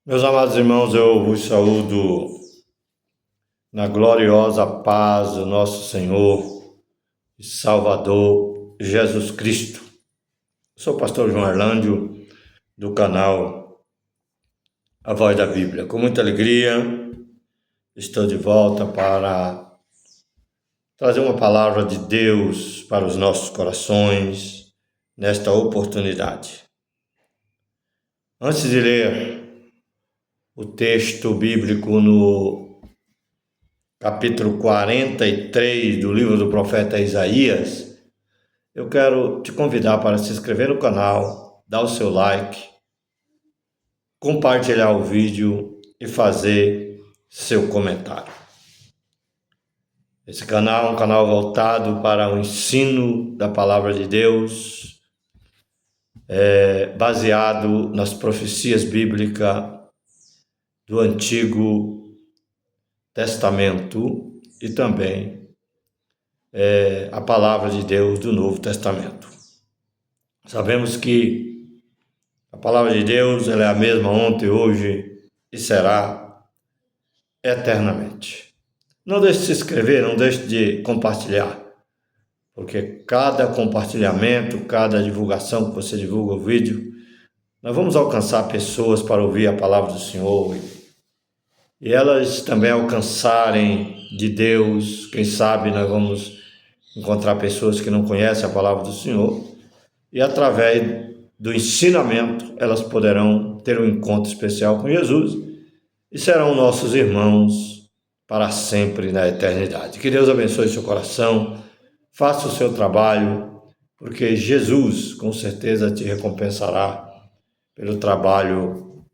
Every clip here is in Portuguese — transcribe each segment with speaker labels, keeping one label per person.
Speaker 1: Meus amados irmãos, eu vos saúdo na gloriosa paz do nosso Senhor e Salvador Jesus Cristo. Sou o pastor João Arlândio, do canal A Voz da Bíblia. Com muita alegria, estou de volta para trazer uma palavra de Deus para os nossos corações nesta oportunidade. Antes de ler o texto bíblico no capítulo 43 do livro do profeta Isaías, eu quero te convidar para se inscrever no canal, dar o seu like, compartilhar o vídeo e fazer seu comentário. Esse canal é um canal voltado para o ensino da palavra de Deus, baseado nas profecias bíblicas do Antigo Testamento e também a palavra de Deus do Novo Testamento. Sabemos que a palavra de Deus ela é a mesma ontem, hoje e será eternamente. Não deixe de se inscrever, não deixe de compartilhar, porque cada compartilhamento, cada divulgação que você divulga o vídeo, nós vamos alcançar pessoas para ouvir a palavra do Senhor e elas também alcançarem de Deus. Quem sabe nós vamos encontrar pessoas que não conhecem a palavra do Senhor e através do ensinamento elas poderão ter um encontro especial com Jesus e serão nossos irmãos para sempre na eternidade. Que Deus abençoe seu coração, faça o seu trabalho, porque Jesus com certeza te recompensará pelo trabalho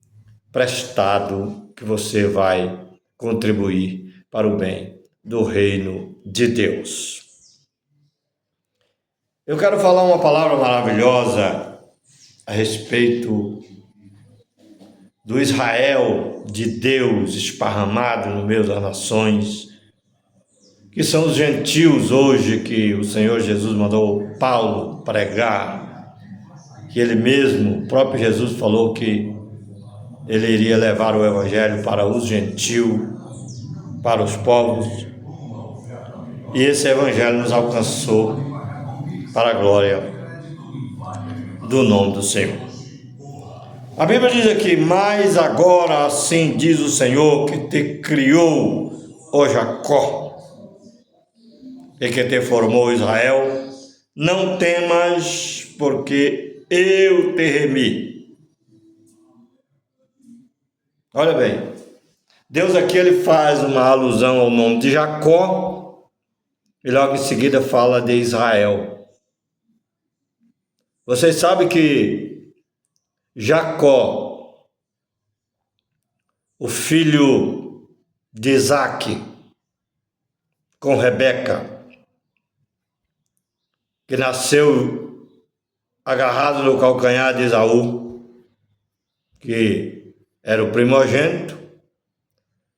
Speaker 1: prestado que você vai contribuir para o bem do reino de Deus. Eu quero falar uma palavra maravilhosa a respeito do Israel de Deus esparramado no meio das nações, que são os gentios hoje que o Senhor Jesus mandou Paulo pregar, que ele mesmo, o próprio Jesus falou que ele iria levar o evangelho para os gentios, para os povos, e esse evangelho nos alcançou para a glória do nome do Senhor. A Bíblia diz aqui: mas agora assim diz o Senhor que te criou, ó Jacó, e que te formou, Israel, não temas, porque eu te remi. Olha bem, Deus aqui ele faz uma alusão ao nome de Jacó e logo em seguida fala de Israel. Vocês sabem que Jacó, o filho de Isaque, com Rebeca, que nasceu agarrado no calcanhar de Esaú, que era o primogênito,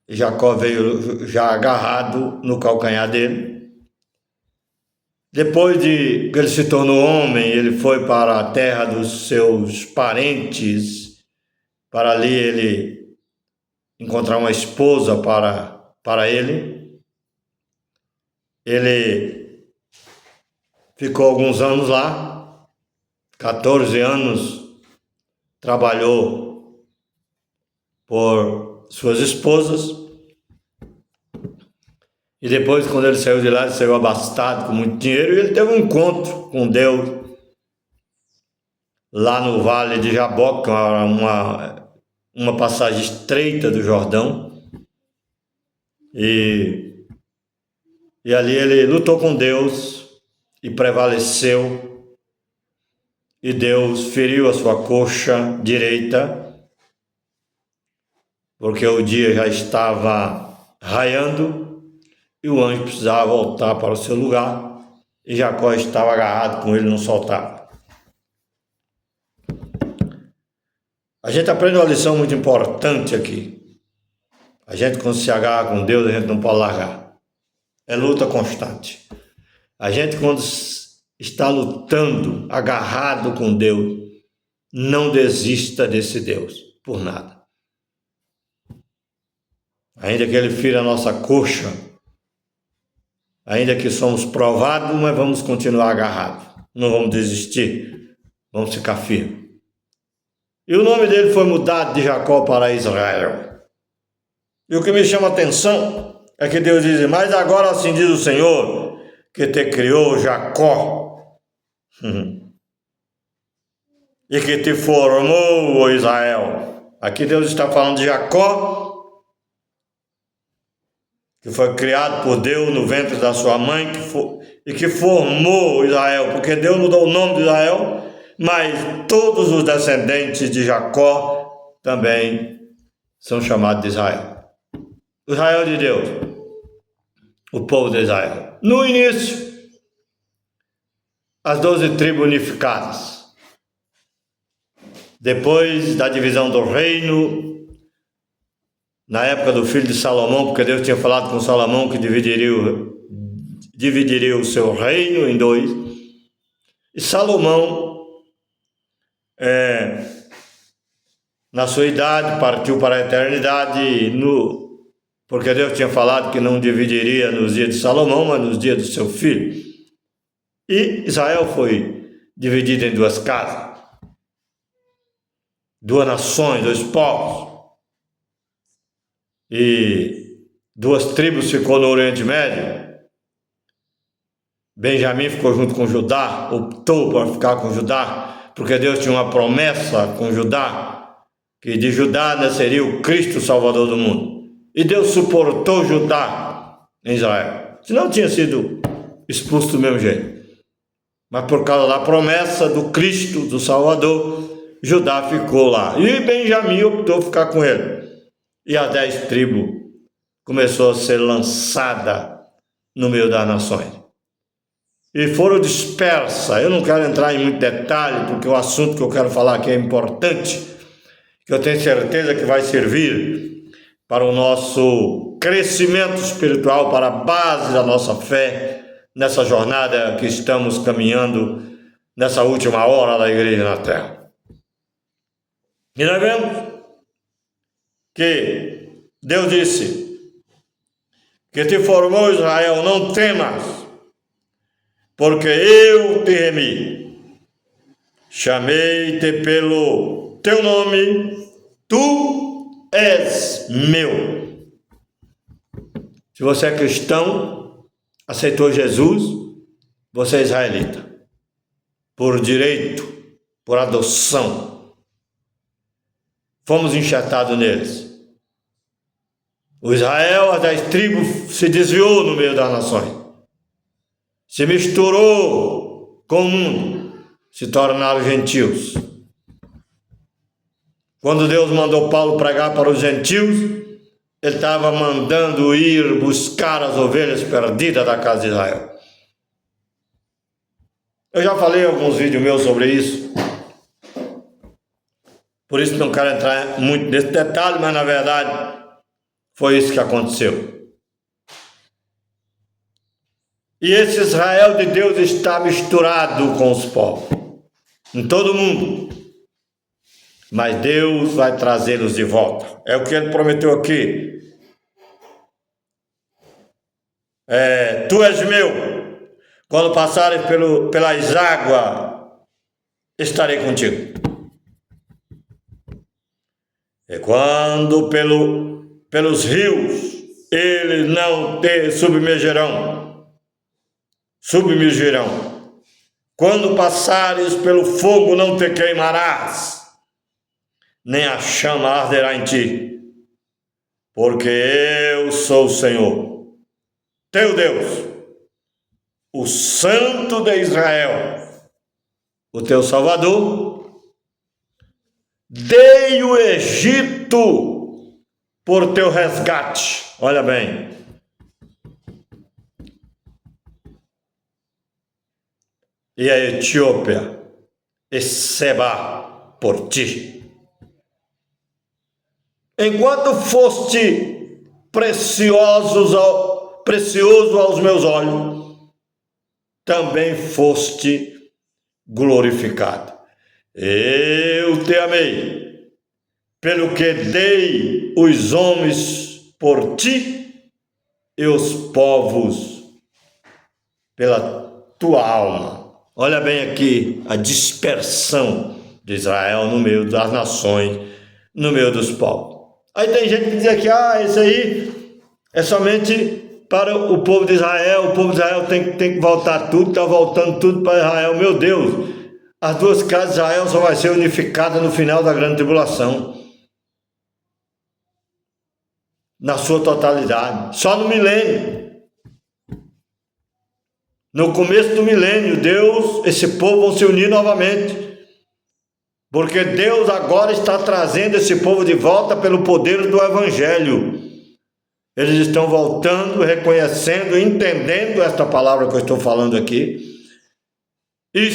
Speaker 1: e Jacó veio já agarrado no calcanhar dele. Depois de que ele se tornou homem, ele foi para a terra dos seus parentes, para ali ele encontrar uma esposa para ele. Ele ficou alguns anos lá, 14 anos, trabalhou por suas esposas. E depois, quando ele saiu de lá, ele saiu abastado, com muito dinheiro, e ele teve um encontro com Deus lá no Vale de Jaboque, uma passagem estreita do Jordão. E ali ele lutou com Deus e prevaleceu. E Deus feriu a sua coxa direita, porque o dia já estava raiando. E o anjo precisava voltar para o seu lugar, e Jacó estava agarrado com ele, não soltava. A gente aprende uma lição muito importante aqui. A gente, quando se agarra com Deus, a gente não pode largar. É luta constante. A gente, quando está lutando, agarrado com Deus, não desista desse Deus, por nada. ainda que ele fira a nossa coxa, ainda que somos provados, mas vamos continuar agarrados, não vamos desistir, vamos ficar firmes. E o nome dele foi mudado de Jacó para Israel. E o que me chama a atenção é que Deus diz: mas agora assim diz o Senhor, que te criou Jacó, e que te formou, ó Israel. Aqui Deus está falando de Jacó, que foi criado por Deus no ventre da sua mãe, e que formou Israel, porque Deus mudou o nome de Israel, mas todos os descendentes de Jacó também são chamados de Israel. O Israel de Deus, o povo de Israel. No início, as 12 tribos unificadas. Depois da divisão do reino, na época do filho de Salomão, porque Deus tinha falado com Salomão que dividiria o seu reino em 2. E Salomão, na sua idade, partiu para a eternidade, porque Deus tinha falado que não dividiria nos dias de Salomão, mas nos dias do seu filho. E Israel foi dividido em 2 casas. 2 nações, 2 povos, e 2 tribos ficou no Oriente Médio. Benjamim ficou junto com Judá, optou por ficar com Judá, porque Deus tinha uma promessa com Judá, que de Judá nasceria o Cristo Salvador do mundo. E Deus suportou Judá em Israel, senão tinha sido expulso do mesmo jeito. Mas por causa da promessa do Cristo, do Salvador, Judá ficou lá. E Benjamim optou ficar com ele. E as 10 tribos começou a ser lançada no meio das nações. E foram dispersas. Eu não quero entrar em muito detalhe, porque o assunto que eu quero falar aqui é importante, que eu tenho certeza que vai servir para o nosso crescimento espiritual, para a base da nossa fé, nessa jornada que estamos caminhando, nessa última hora da igreja na terra. E nós vemos que Deus disse que te formou, Israel, não temas, porque eu te remi, chamei-te pelo teu nome, tu és meu. Se você é cristão, aceitou Jesus, você é israelita, por direito, por adoção. Fomos enxertados neles. O Israel, as 10 tribos, se desviou no meio das nações. Se misturou com o mundo. Se tornaram gentios. Quando Deus mandou Paulo pregar para os gentios, ele estava mandando ir buscar as ovelhas perdidas da casa de Israel. Eu já falei em alguns vídeos meus sobre isso. Por isso não quero entrar muito nesse detalhe, mas na verdade foi isso que aconteceu. E esse Israel de Deus está misturado com os povos, em todo mundo. Mas Deus vai trazê-los de volta. É o que ele prometeu aqui. Tu és meu. Quando passares pelas águas, estarei contigo. E quando pelos rios, eles não te submergirão. Quando passares pelo fogo, não te queimarás, nem a chama arderá em ti, porque eu sou o Senhor, teu Deus, o Santo de Israel, o teu Salvador. Dei o Egito por teu resgate. Olha bem. E a Etiópia e Seba por ti. Enquanto foste precioso aos meus olhos, também foste glorificado. Eu te amei, pelo que dei os homens por ti e os povos pela tua alma. Olha bem aqui a dispersão de Israel no meio das nações, no meio dos povos. Aí tem gente que diz aqui, isso aí é somente para o povo de Israel tem que voltar tudo, está voltando tudo para Israel. Meu Deus, as duas casas de Israel só vai ser unificada no final da grande tribulação, na sua totalidade, só no milênio. No começo do milênio, esse povo vão se unir novamente, porque Deus agora está trazendo esse povo de volta pelo poder do Evangelho. Eles estão voltando, reconhecendo, entendendo esta palavra que eu estou falando aqui, e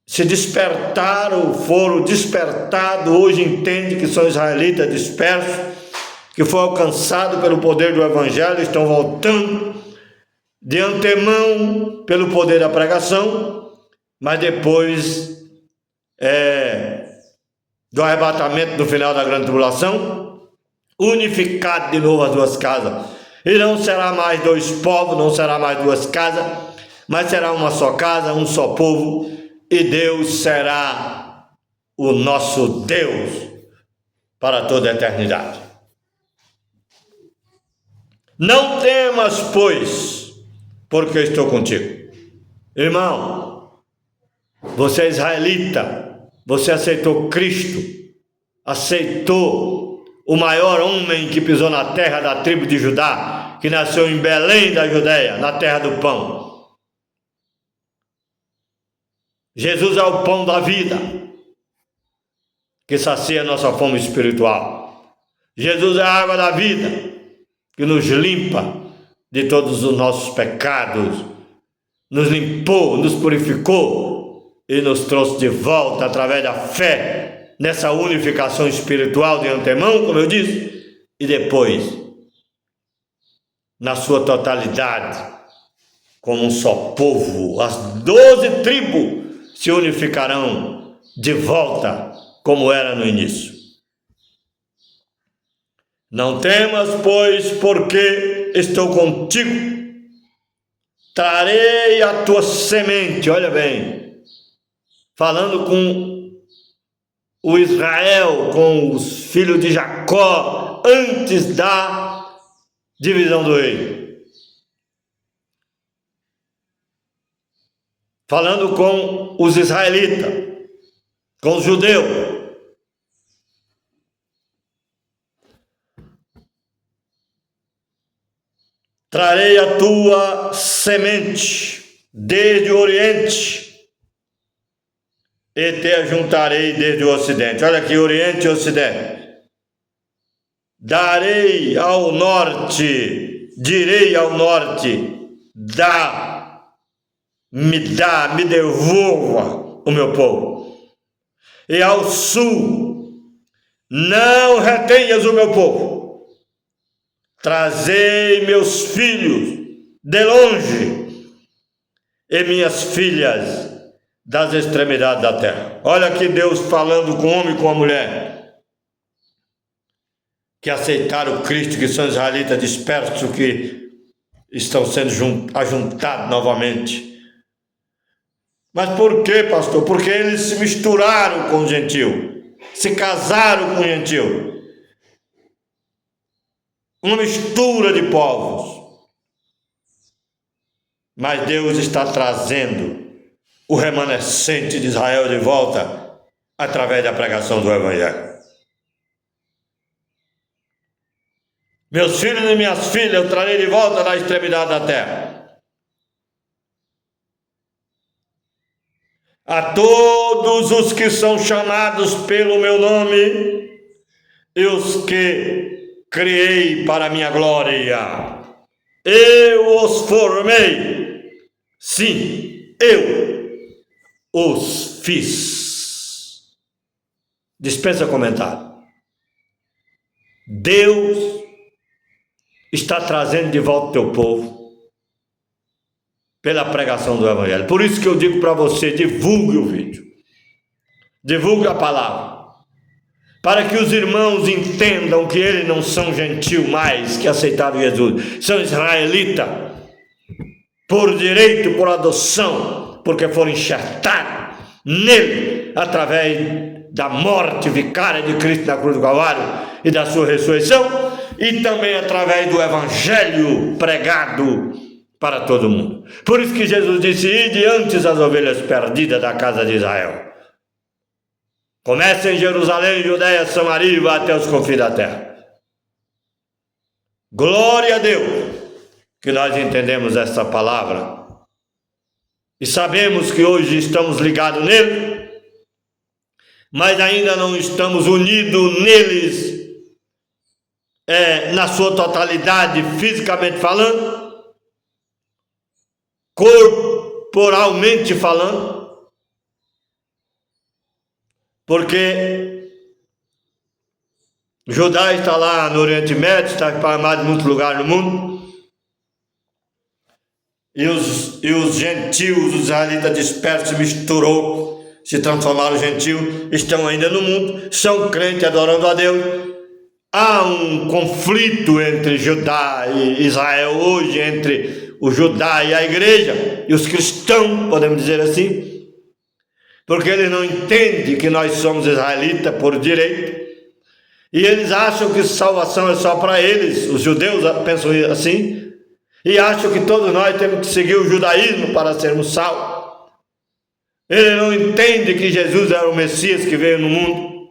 Speaker 1: se despertaram, foram despertados, hoje entendem que são israelitas dispersos, que foram alcançados pelo poder do Evangelho, estão voltando de antemão pelo poder da pregação, mas depois do arrebatamento no final da grande tribulação, unificado de novo as duas casas, e não será mais dois povos, não será mais duas casas, mas será uma só casa, um só povo, e Deus será o nosso Deus para toda a eternidade. Não temas, pois, porque eu estou contigo. Irmão, você é israelita, você aceitou Cristo, aceitou o maior homem que pisou na terra da tribo de Judá, que nasceu em Belém da Judéia, na terra do pão. Jesus é o pão da vida, que sacia nossa fome espiritual. Jesus é a água da vida, que nos limpa de todos os nossos pecados, nos limpou, nos purificou e nos trouxe de volta através da fé nessa unificação espiritual de antemão, como eu disse, e depois na sua totalidade como um só povo. As 12 tribos se unificarão de volta como era no início. Não temas, pois, porque estou contigo. Trarei a tua semente, olha bem, falando com o Israel, com os filhos de Jacó, antes da divisão do reino. Falando com os israelitas, com os judeus. Trarei a tua semente desde o Oriente e te ajuntarei desde o Ocidente. Olha aqui, Oriente e Ocidente. Darei ao norte, direi ao norte, me devolva o meu povo. E ao sul, não retenhas o meu povo. Trazei meus filhos de longe e minhas filhas das extremidades da terra. Olha aqui Deus falando com o homem e com a mulher que aceitaram Cristo, que são israelitas dispersos, que estão sendo ajuntados novamente. Mas por quê, pastor? Porque eles se misturaram com o gentio, se casaram com o gentio. Uma mistura de povos. Mas Deus está trazendo o remanescente de Israel de volta através da pregação do Evangelho. Meus filhos e minhas filhas eu trarei de volta da extremidade da terra. A todos os que são chamados pelo meu nome e os que criei para a minha glória. Eu os formei. Sim, eu os fiz. Dispensa comentário. Deus está trazendo de volta o teu povo pela pregação do Evangelho. Por isso que eu digo para você, divulgue o vídeo. Divulgue a palavra. para que os irmãos entendam que eles não são gentil mais que aceitaram Jesus, são israelitas, por direito, por adoção, porque foram enxertados nele, através da morte vicária de Cristo na cruz do Calvário e da sua ressurreição, e também através do evangelho pregado para todo mundo. Por isso que Jesus disse: ide antes as ovelhas perdidas da casa de Israel. Começa em Jerusalém, Judeia, Samaria e vá até os confins da terra. Glória a Deus que nós entendemos essa palavra e sabemos que hoje estamos ligados nele, mas ainda não estamos unidos neles na sua totalidade, fisicamente falando, corporalmente falando, porque Judá está lá no Oriente Médio, está espalhado em muitos lugares do mundo, e os gentios, os israelitas dispersos, misturou, se transformaram em gentios, estão ainda no mundo, são crentes adorando a Deus. Há um conflito entre Judá e Israel hoje, entre o Judá e a igreja, e os cristãos, podemos dizer assim, porque eles não entendem que nós somos israelitas por direito, e eles acham que salvação é só para eles. Os judeus pensam assim, e acham que todos nós temos que seguir o judaísmo para sermos salvos. Eles não entendem que Jesus era o Messias que veio no mundo,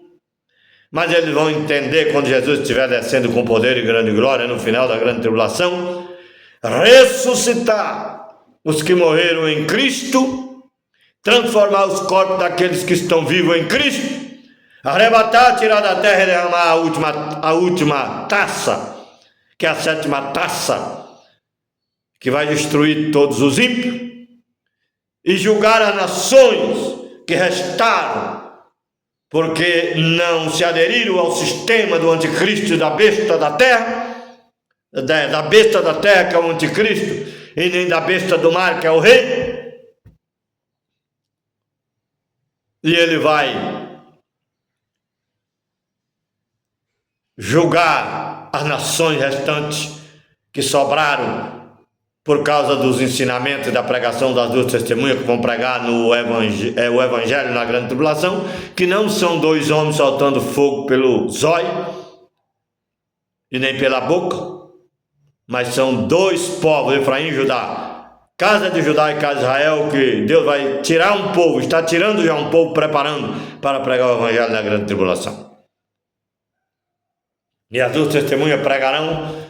Speaker 1: mas eles vão entender quando Jesus estiver descendo com poder e grande glória no final da grande tribulação, ressuscitar os que morreram em Cristo, transformar os corpos daqueles que estão vivos em Cristo, arrebatar, tirar da terra e derramar a última taça, que é a sétima taça, que vai destruir todos os ímpios, e julgar as nações que restaram, porque não se aderiram ao sistema do anticristo e da besta da terra, da besta da terra, que é o anticristo, e nem da besta do mar, que é o rei. E ele vai julgar as nações restantes que sobraram por causa dos ensinamentos e da pregação das duas testemunhas que vão pregar o evangelho na grande tribulação, que não são dois homens soltando fogo pelo zóio e nem pela boca, mas são dois povos, Efraim e Judá, casa de Judá e casa de Israel, que Deus vai tirar um povo, está tirando já um povo, preparando para pregar o evangelho na grande tribulação. E as duas testemunhas pregarão,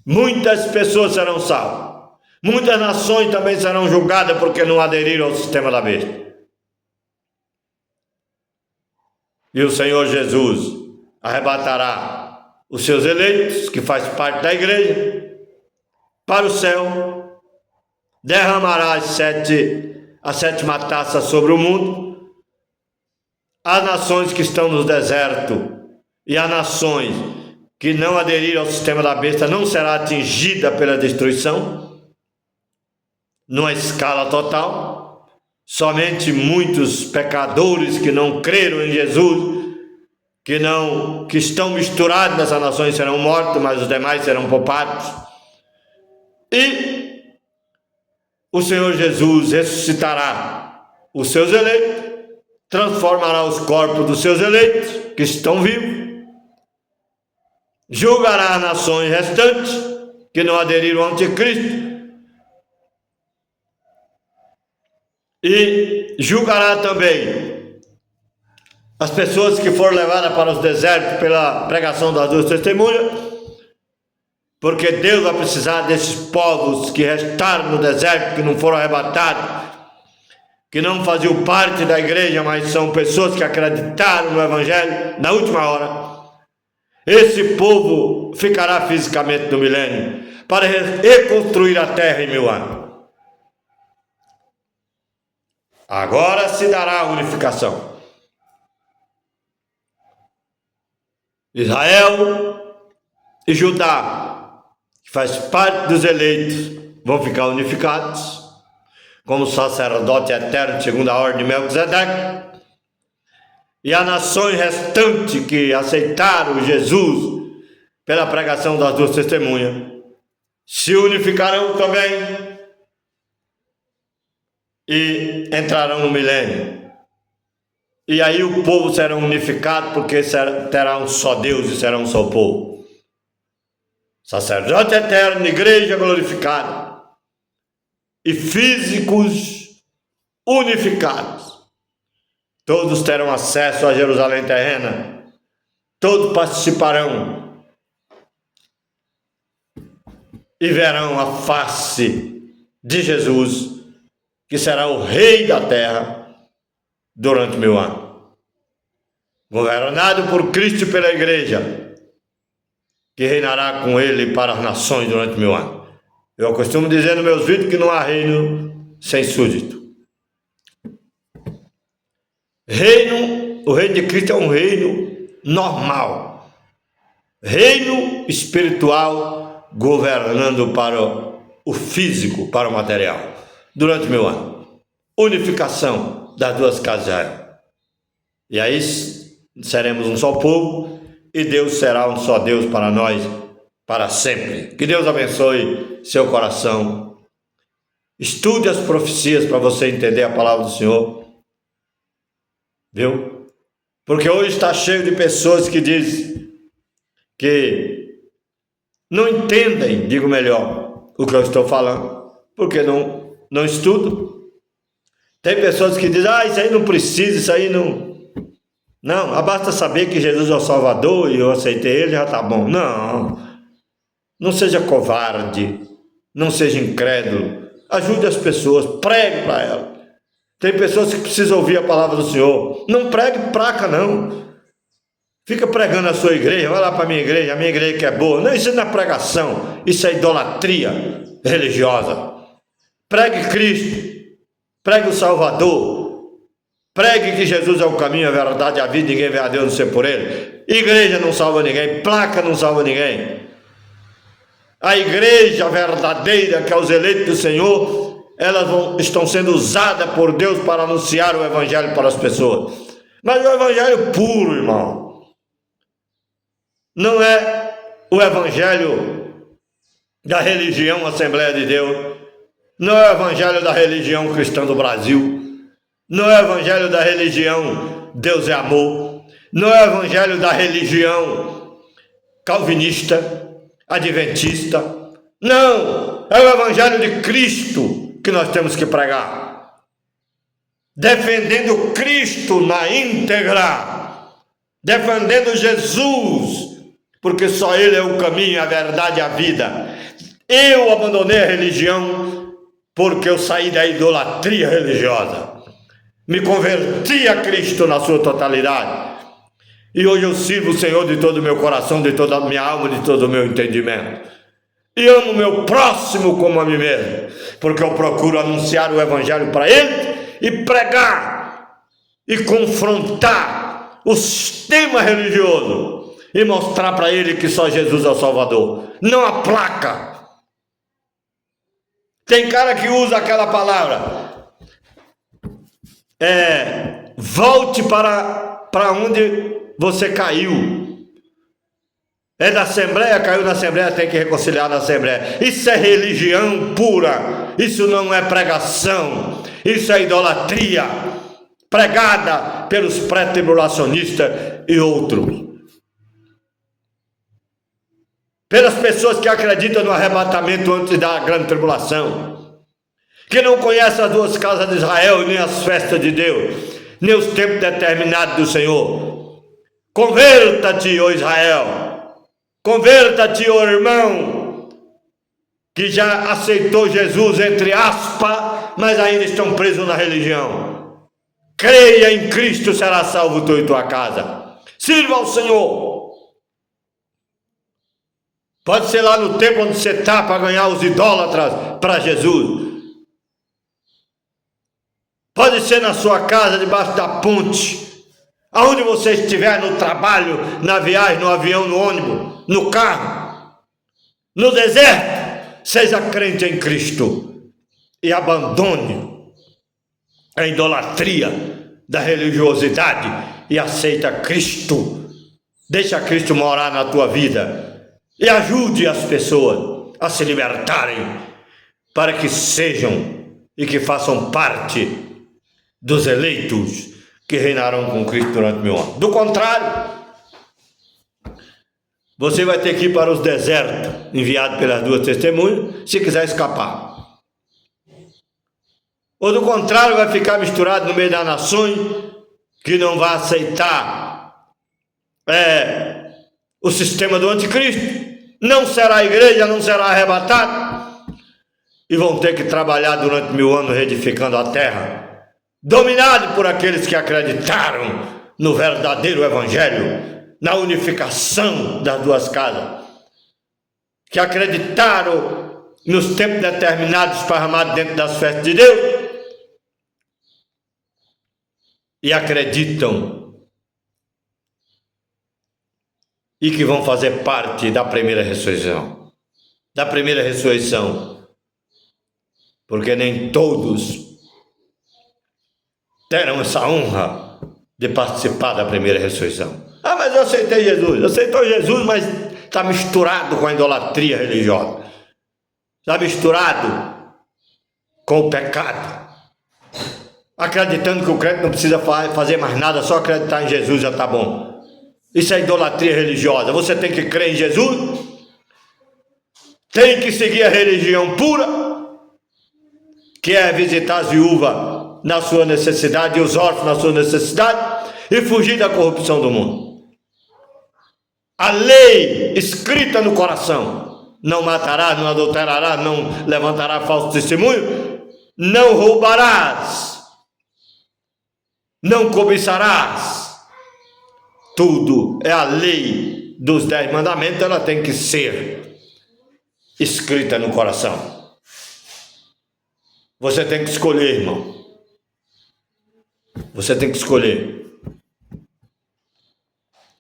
Speaker 1: muitas pessoas serão salvas, muitas nações também serão julgadas porque não aderiram ao sistema da besta. E o Senhor Jesus arrebatará os seus eleitos, que faz parte da igreja, para o céu, derramará a sétima taça sobre o mundo, as nações que estão no deserto e as nações que não aderiram ao sistema da besta não será atingida pela destruição, numa escala total. Somente muitos pecadores que não creram em Jesus, que estão misturados nessas nações, serão mortos, mas os demais serão poupados. E o Senhor Jesus ressuscitará os seus eleitos, transformará os corpos dos seus eleitos que estão vivos, julgará as nações restantes que não aderiram ao anticristo e julgará também as pessoas que foram levadas para os desertos pela pregação das duas testemunhas, porque Deus vai precisar desses povos que restaram no deserto, que não foram arrebatados, que não faziam parte da igreja, mas são pessoas que acreditaram no evangelho na última hora. Esse povo ficará fisicamente no milênio para reconstruir a terra em 1000 anos. Agora se dará a unificação. Israel e Judá, que faz parte dos eleitos, vão ficar unificados como sacerdote eterno segundo a ordem de Melquisedeque. e as nações restantes que aceitaram Jesus pela pregação das duas testemunhas se unificarão também e entrarão no milênio. E aí o povo será unificado, porque terá um só Deus e será um só povo. Sacerdote eterno, igreja glorificada e físicos unificados. Todos terão acesso a Jerusalém terrena. Todos participarão e verão a face de Jesus, que será o Rei da terra durante 1000 anos. Governado por Cristo e pela igreja, que reinará com ele para as nações durante 1000 anos. Eu costumo dizer nos meus vídeos que não há reino sem súdito. O reino de Cristo é um reino normal. Reino espiritual governando para o físico, para o material, durante 1000 anos. Unificação das duas casas de Israel. E aí seremos um só povo e Deus será um só Deus para nós para sempre. Que Deus abençoe seu coração. Estude as profecias para você entender a palavra do Senhor. Viu? Porque hoje está cheio de pessoas que dizem que não entendem, digo melhor, o que eu estou falando, porque não estudam. Tem pessoas que dizem, isso aí não precisa, isso aí não... Não, basta saber que Jesus é o Salvador e eu aceitei ele, já está bom. Não seja covarde, não seja incrédulo. Ajude as pessoas, pregue para elas. Tem pessoas que precisam ouvir a palavra do Senhor. Não pregue praca, não. Fica pregando a sua igreja, vai lá para a minha igreja que é boa. Não, isso não é pregação, isso é idolatria religiosa. Pregue Cristo, pregue o Salvador, pregue que Jesus é o caminho, a verdade e a vida, ninguém vê a Deus não ser por ele. Igreja não salva ninguém, placa não salva ninguém. A igreja verdadeira, que é os eleitos do Senhor, elas estão sendo usadas por Deus para anunciar o evangelho para as pessoas. Mas o evangelho puro, irmão, não é o evangelho da religião Assembleia de Deus, não é o evangelho da religião cristã do Brasil, não é o evangelho da religião Deus é amor, não é o evangelho da religião calvinista, adventista, não, é o evangelho de Cristo que nós temos que pregar, defendendo Cristo na íntegra, defendendo Jesus, porque só Ele é o caminho, a verdade e a vida. Eu abandonei a religião porque eu saí da idolatria religiosa, me converti a Cristo na sua totalidade, e hoje eu sirvo o Senhor de todo o meu coração, de toda a minha alma, de todo o meu entendimento, e amo o meu próximo como a mim mesmo, porque eu procuro anunciar o evangelho para ele e pregar e confrontar o sistema religioso e mostrar para ele que só Jesus é o Salvador, não a placa. Tem cara que usa aquela palavra, volte para onde você caiu. É da Assembleia, caiu na Assembleia, tem que reconciliar na Assembleia. Isso é religião pura, isso não é pregação, isso é idolatria pregada pelos pré-tribulacionistas e outros, pelas pessoas que acreditam no arrebatamento antes da grande tribulação, que não conhecem as duas casas de Israel, nem as festas de Deus, nem os tempos determinados do Senhor. Converta-te, ó Israel, converta-te, ó irmão, que já aceitou Jesus, entre aspas, mas ainda estão presos na religião. Creia em Cristo, será salvo tu e tua casa. Sirva ao Senhor. Pode ser lá no templo onde você está para ganhar os idólatras para Jesus. Pode ser na sua casa, debaixo da ponte. Aonde você estiver, no trabalho, na viagem, no avião, no ônibus, no carro, no deserto, seja crente em Cristo e abandone a idolatria da religiosidade e aceita Cristo. Deixa Cristo morar na tua vida e ajude as pessoas a se libertarem para que sejam e que façam parte dos eleitos que reinarão com Cristo durante 1000 anos. Do contrário, você vai ter que ir para os desertos, enviado pelas 2 testemunhas, se quiser escapar. Ou do contrário, vai ficar misturado no meio das nações, que não vai aceitar o sistema do anticristo. Não será a igreja, não será arrebatado. E vão ter que trabalhar durante 1000 anos reedificando a terra, dominado por aqueles que acreditaram no verdadeiro evangelho, na unificação das 2 casas, que acreditaram nos tempos determinados esparramados dentro das festas de Deus, e acreditam e que vão fazer parte da primeira ressurreição. Da primeira ressurreição. Porque nem todos terão essa honra de participar da primeira ressurreição. Ah, mas eu aceitei Jesus. Aceitou Jesus, mas está misturado com a idolatria religiosa. Está misturado com o pecado. Acreditando que o crente não precisa fazer mais nada, só acreditar em Jesus já está bom. Isso é idolatria religiosa. Você tem que crer em Jesus, tem que seguir a religião pura, que é visitar as viúvas na sua necessidade e os órfãos na sua necessidade, e fugir da corrupção do mundo. A lei escrita no coração: não matarás, não adulterarás, não levantarás falso testemunho, não roubarás, não cobiçarás. Tudo é a lei dos 10 mandamentos, ela tem que ser escrita no coração. Você tem que escolher, irmão. Você tem que escolher.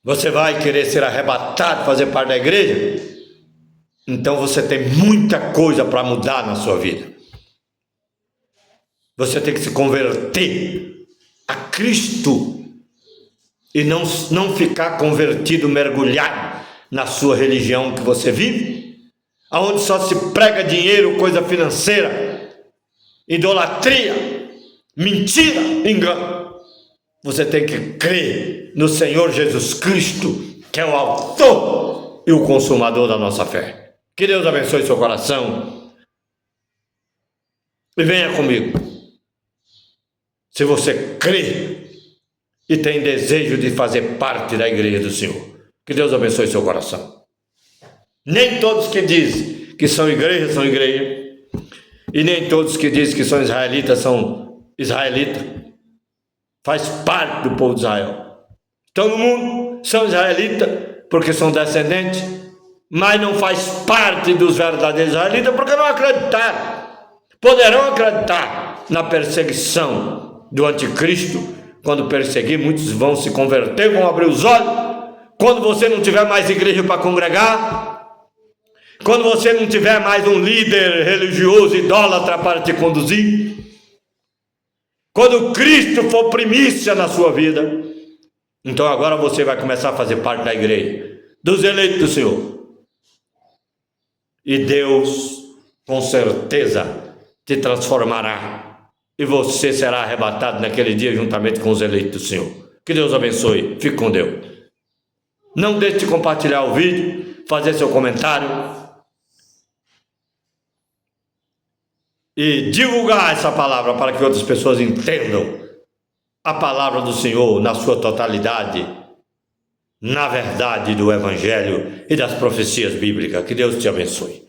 Speaker 1: Você vai querer ser arrebatado, fazer parte da igreja? Então você tem muita coisa para mudar na sua vida. Você tem que se converter a Cristo e não ficar convertido, mergulhado na sua religião que você vive, aonde só se prega dinheiro, coisa financeira, idolatria, mentira, engano. Você tem que crer no Senhor Jesus Cristo, que é o autor e o consumador da nossa fé. Que Deus abençoe seu coração e venha comigo. Se você crê e tem desejo de fazer parte da igreja do Senhor, que Deus abençoe seu coração. Nem todos que dizem que são igreja, e nem todos que dizem que são israelitas, faz parte do povo de Israel. Estão no mundo, são israelitas, porque são descendentes, mas não faz parte dos verdadeiros israelitas, porque não acreditaram. Poderão acreditar na perseguição do anticristo. Quando perseguir, muitos vão se converter, vão abrir os olhos. Quando você não tiver mais igreja para congregar, quando você não tiver mais um líder religioso idólatra para te conduzir, quando Cristo for primícia na sua vida, então agora você vai começar a fazer parte da igreja, dos eleitos do Senhor. E Deus, com certeza, te transformará. E você será arrebatado naquele dia juntamente com os eleitos do Senhor. Que Deus abençoe. Fique com Deus. Não deixe de compartilhar o vídeo, fazer seu comentário e divulgar essa palavra para que outras pessoas entendam a palavra do Senhor na sua totalidade, na verdade do Evangelho e das profecias bíblicas. Que Deus te abençoe.